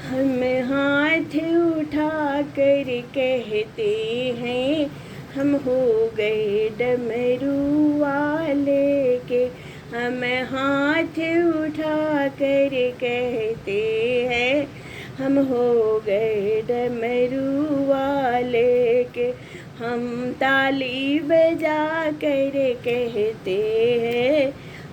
हम हाथ उठा कर कहते हैं हम हो गए डमरू वाले के। हम हाथ उठा कर कहते हैं हम हो गए डमरू वाले के। हम ताली बजा कर कहते हैं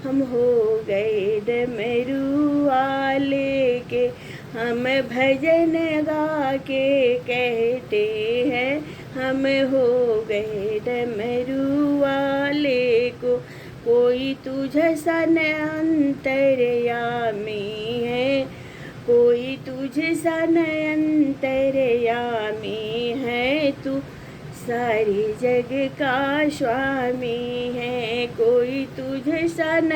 हम हो गए डमरू वाले के। हम भजन गा के कहते हैं हम हो गए डमरू वाले को। कोई तुझ सन अंतर्यामी है, कोई तुझ सन अंतर्यामी है, तू सारे जग का स्वामी है। कोई तुझ सन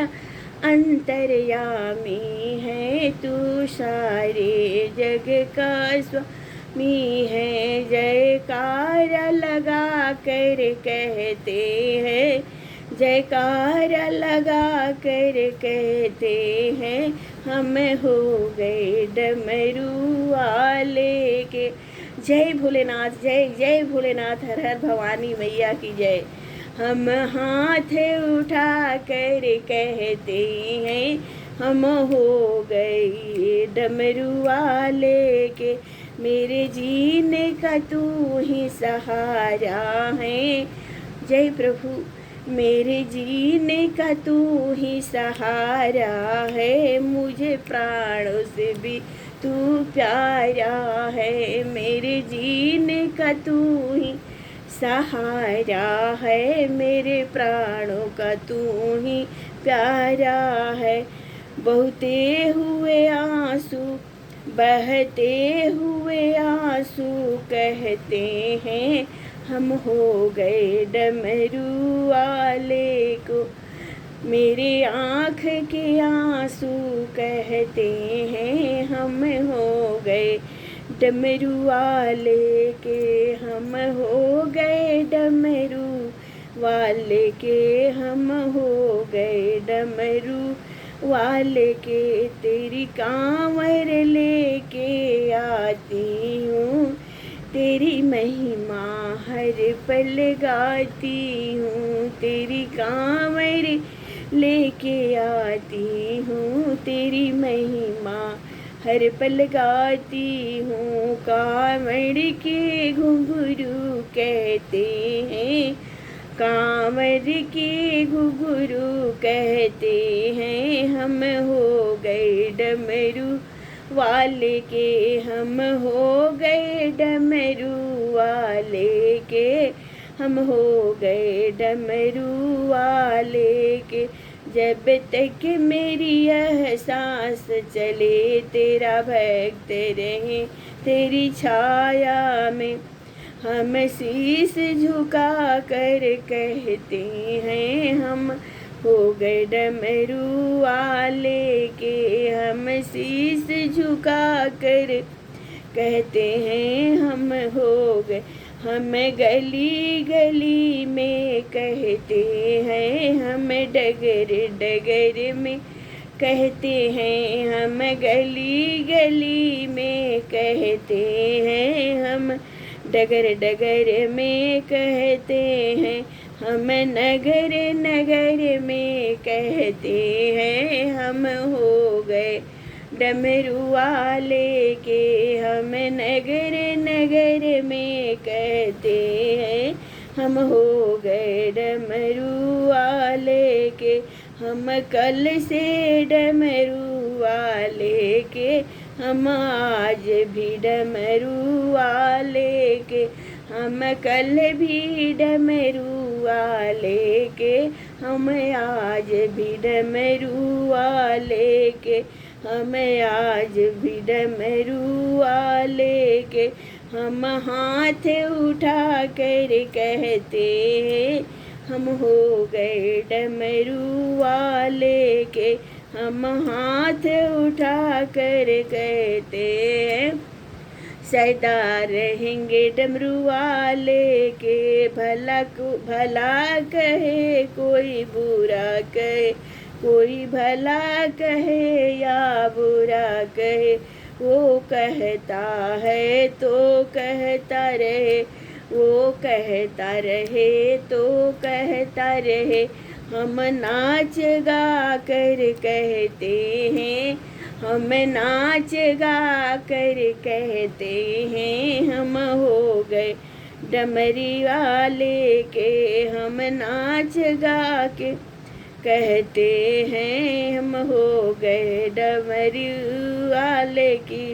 अंतर्यामी है, तू सारे जग का स्वामी है। जयकार लगा कर कहते हैं, जयकार लगा कर कहते हैं हम हो गए डमरू वाले के। जय भोलेनाथ, जय जय भोलेनाथ, हर हर भवानी मैया की जय। हम हाथ उठा कर कहते हैं हम हो गए डमरू वाले के। मेरे जीने का तू ही सहारा है, जय प्रभु। मेरे जीने का तू ही सहारा है, मुझे प्राणों से भी तू प्यारा है। मेरे जीने का तू ही सहारा है, मेरे प्राणों का तू ही प्यारा है। बहते हुए आंसू, बहते हुए आंसू कहते हैं हम हो गए डमरू वाले को। मेरे आँख के आंसू कहते हैं हम हो गए डमरू वाले के। हम हो गए डमरू वाले के, हम हो गए डमरू वाले के। तेरी कांवर लेके आती हूँ, तेरी महिमा हर पल गाती हूँ। तेरी कांवर लेके आती हूँ, तेरी महिमा हर पल गाती हूँ। कांवर के घुंघरू कहते हैं, कांवर के घुंघरू कहते हैं हम हो गए डमरू वाले के। हम हो गए डमरू वाले के, हम हो गए डमरू वाले के। जब तक मेरी यह सांस चले तेरा भक्त रहे तेरी छाया में। हम शीश झुका कर कहते हैं हम हो गए डमरू वाले के। हम शीश झुका कर कहते हैं हम हो गए। हम गली गली में कहते हैं हम डगर डगर में कहते हैं हम गली गली में कहते हैं हम डगर डगर में कहते हैं हम नगर नगर में कहते हैं हम हो गए डमरू वाले के। हम नगर नगर में कहते हैं हम हो गए डमरू वाले के। हम कल से डमरू वाले के, हम आज भी डमरू वाले के। हम कल भी डमरू वाले के, हम आज भी डमरू वाले के। हम आज भी डमरू वाले के। हम हाथ उठा कर कहते हैं हम हो गए डमरू वाले के। हम हाथ उठा कर कहते हैं सदा रहेंगे डमरू वाले के। भला को भला कहे कोई बुरा कहे, कोई भला कहे या बुरा कहे, वो कहता है तो कहता रहे, वो कहता रहे तो कहता रहे। हम नाच गा कर कहते हैं, हम नाच गा कर कहते हैं, हम हो गए डमरी वाले के। हम नाच गा के कहते हैं, हम हो गए डमरी वाले की।